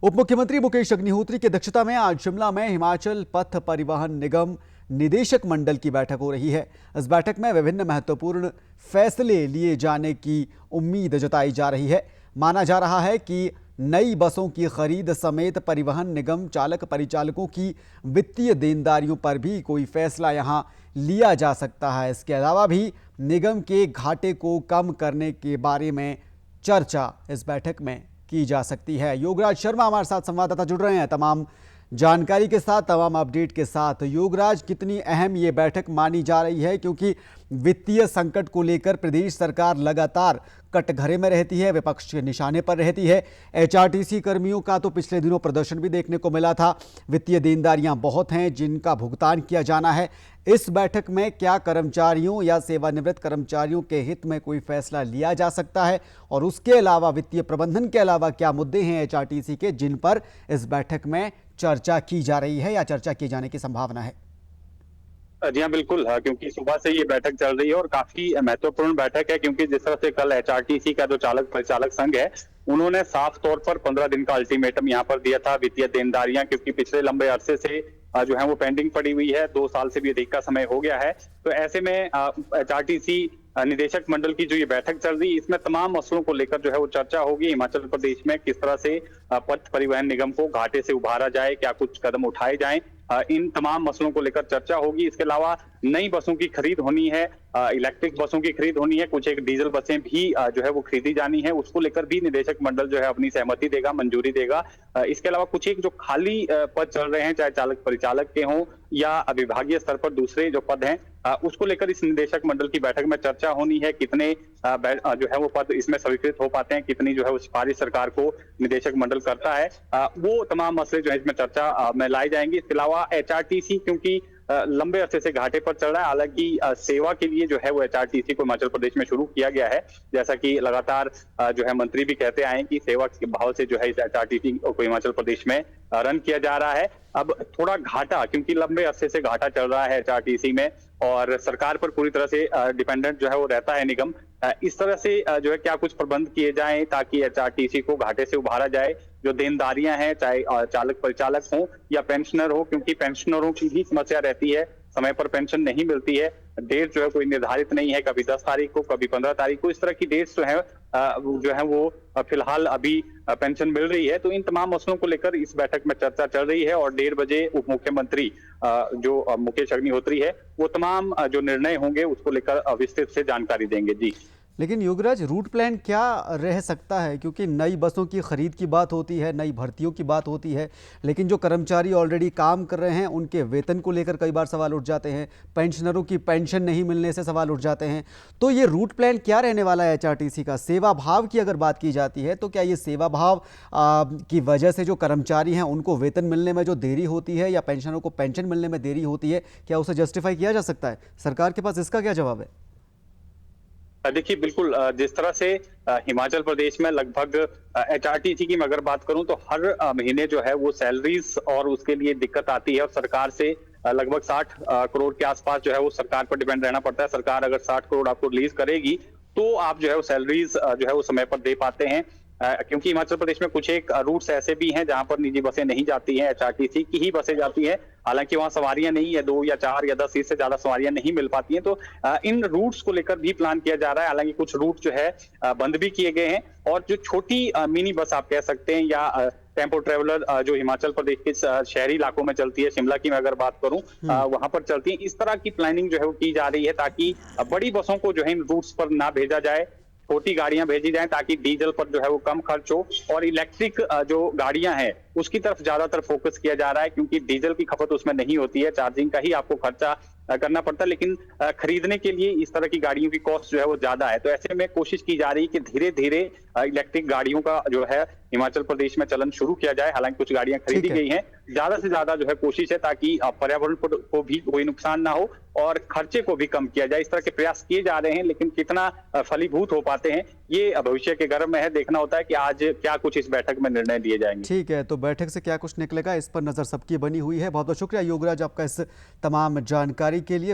उप मुख्यमंत्री मुकेश अग्निहोत्री की अध्यक्षता में आज शिमला में हिमाचल पथ परिवहन निगम निदेशक मंडल की बैठक हो रही है। इस बैठक में विभिन्न महत्वपूर्ण फैसले लिए जाने की उम्मीद जताई जा रही है। माना जा रहा है कि नई बसों की खरीद समेत परिवहन निगम चालक परिचालकों की वित्तीय देनदारियों पर भी कोई फैसला यहां लिया जा सकता है। इसके अलावा भी निगम के घाटे को कम करने के बारे में चर्चा इस बैठक में की जा सकती है। योगराज शर्मा हमारे साथ संवाददाता जुड़ रहे हैं तमाम जानकारी के साथ, तमाम अपडेट के साथ। योगराज, कितनी अहम ये बैठक मानी जा रही है, क्योंकि वित्तीय संकट को लेकर प्रदेश सरकार लगातार कटघरे में रहती है, विपक्ष के निशाने पर रहती है। एचआरटीसी कर्मियों का तो पिछले दिनों प्रदर्शन भी देखने को मिला था। वित्तीय देनदारियां बहुत हैं जिनका भुगतान किया जाना है। इस बैठक में क्या कर्मचारियों या सेवानिवृत्त कर्मचारियों के हित में कोई फैसला लिया जा सकता है, और उसके अलावा वित्तीय प्रबंधन के अलावा क्या मुद्दे हैं एचआरटीसी के जिन पर इस बैठक में चर्चा की जा रही है या चर्चा किए जाने की संभावना है? जी हाँ, बिल्कुल। हाँ, क्योंकि सुबह से ये बैठक चल रही है और काफी महत्वपूर्ण बैठक है, क्योंकि जिस तरह से कल एचआरटीसी का जो चालक परिचालक संघ है, उन्होंने साफ तौर पर 15 दिन का अल्टीमेटम यहाँ पर दिया था। वित्तीय देनदारियां क्योंकि पिछले लंबे अरसे से जो है वो पेंडिंग पड़ी हुई है, 2 साल से भी अधिक का समय हो गया है। तो ऐसे में एचआरटीसी निदेशक मंडल की जो ये बैठक चल रही है, इसमें तमाम मसलों को लेकर जो है वो चर्चा होगी। हिमाचल प्रदेश में किस तरह से पथ परिवहन निगम को घाटे से उभारा जाए, क्या कुछ कदम उठाए जाएं, इन तमाम मसलों को लेकर चर्चा होगी। इसके अलावा नई बसों की खरीद होनी है, इलेक्ट्रिक बसों की खरीद होनी है, कुछ एक डीजल बसें भी जो है वो खरीदी जानी है, उसको लेकर भी निदेशक मंडल जो है अपनी सहमति देगा, मंजूरी देगा। इसके अलावा कुछ एक जो खाली पद चल रहे हैं, चाहे चालक परिचालक के हों या विभागीय स्तर पर दूसरे जो पद हैं, उसको लेकर इस निदेशक मंडल की बैठक में चर्चा होनी है। कितने जो है वो पद इसमें स्वीकृत हो पाते हैं, कितनी जो है वो सिफारिश सरकार को निदेशक मंडल करता है, वो तमाम मसले जो है इसमें चर्चा में लाए जाएंगे। इसके अलावा एचआरटीसी क्योंकि लंबे अरसे से घाटे पर चल रहा है, हालांकि सेवा के लिए जो है वो एचआरटीसी को हिमाचल प्रदेश में शुरू किया गया है। जैसा कि लगातार जो है मंत्री भी कहते आए हैं कि सेवा के भाव से जो है इस एचआरटीसी को हिमाचल प्रदेश में रन किया जा रहा है। अब थोड़ा घाटा, क्योंकि लंबे अरसे से घाटा चल रहा है एचआरटीसी में और सरकार पर पूरी तरह से डिपेंडेंट जो है वो रहता है निगम, इस तरह से जो है क्या कुछ प्रबंध किए जाएं ताकि एचआरटीसी को घाटे से उभारा जाए। जो देनदारियां हैं, चाहे चालक परिचालक हो या पेंशनर हो, क्योंकि पेंशनरों की भी समस्या रहती है, समय पर पेंशन नहीं मिलती है, डेट जो है कोई निर्धारित नहीं है, कभी 10 तारीख को, कभी 15 तारीख को, इस तरह की डेट्स जो है वो फिलहाल अभी पेंशन मिल रही है। तो इन तमाम मसलों को लेकर इस बैठक में चर्चा चल रही है और 1:30 बजे उप मुख्यमंत्री जो मुकेश अग्निहोत्री है, वो तमाम जो निर्णय होंगे उसको लेकर विस्तृत से जानकारी देंगे। जी, लेकिन योगराज, रूट प्लान क्या रह सकता है, क्योंकि नई बसों की खरीद की बात होती है, नई भर्तियों की बात होती है, लेकिन जो कर्मचारी ऑलरेडी काम कर रहे हैं उनके वेतन को लेकर कई बार सवाल उठ जाते हैं, पेंशनरों की पेंशन नहीं मिलने से सवाल उठ जाते हैं। तो ये रूट प्लान क्या रहने वाला है एचआरटीसी का? सेवा भाव की अगर बात की जाती है तो क्या ये सेवा भाव की वजह से जो कर्मचारी हैं उनको वेतन मिलने में जो देरी होती है या पेंशनरों को पेंशन मिलने में देरी होती है, क्या उसे जस्टिफाई किया जा सकता है? सरकार के पास इसका क्या जवाब है? देखिए, बिल्कुल। जिस तरह से हिमाचल प्रदेश में लगभग एचआरटीसी की मैं अगर बात करूं तो हर महीने जो है वो सैलरीज और उसके लिए दिक्कत आती है और सरकार से लगभग 60 करोड़ के आसपास जो है वो सरकार पर डिपेंड रहना पड़ता है। सरकार अगर 60 करोड़ आपको रिलीज करेगी तो आप जो है वो सैलरीज जो है वो समय पर दे पाते हैं, क्योंकि हिमाचल प्रदेश में कुछ एक रूट्स ऐसे भी हैं जहां पर निजी बसें नहीं जाती हैं, एचआरटीसी की ही बसें जाती हैं। हालांकि वहां सवारियां नहीं है, 2 या 4 या 10 इससे ज्यादा सवारियां नहीं मिल पाती हैं। तो इन रूट्स को लेकर भी प्लान किया जा रहा है। हालांकि कुछ रूट जो है बंद भी किए गए हैं और जो छोटी मिनी बस आप कह सकते हैं या टेम्पो ट्रेवलर जो हिमाचल प्रदेश के शहरी इलाकों में चलती है, शिमला की मैं अगर बात करूं, वहां पर चलती है। इस तरह की प्लानिंग जो है वो की जा रही है ताकि बड़ी बसों को जो है इन रूट्स पर ना भेजा जाए, छोटी गाड़ियां भेजी जाएं ताकि डीजल पर जो है वो कम खर्च हो और इलेक्ट्रिक जो गाड़ियां हैं उसकी तरफ ज्यादातर फोकस किया जा रहा है, क्योंकि डीजल की खपत उसमें नहीं होती है, चार्जिंग का ही आपको खर्चा करना पड़ता है, लेकिन खरीदने के लिए इस तरह की गाड़ियों की कॉस्ट जो है वो ज्यादा है। तो ऐसे में कोशिश की जा रही है कि धीरे धीरे इलेक्ट्रिक गाड़ियों का जो है हिमाचल प्रदेश में चलन शुरू किया जाए। हालांकि कुछ गाड़ियां खरीदी गई हैं, ज्यादा से ज्यादा जो है कोशिश है ताकि पर्यावरण को भी कोई नुकसान ना हो और खर्चे को भी कम किया जाए। इस तरह के प्रयास किए जा रहे हैं, लेकिन कितना फलीभूत हो पाते हैं ये भविष्य के गर्भ में है। देखना होता है कि आज क्या कुछ इस बैठक में निर्णय लिए जाएंगे। ठीक है, तो बैठक से क्या कुछ निकलेगा इस पर नजर सबकी बनी हुई है। बहुत बहुत शुक्रिया योगराज आपका इस तमाम जानकारी के लिए।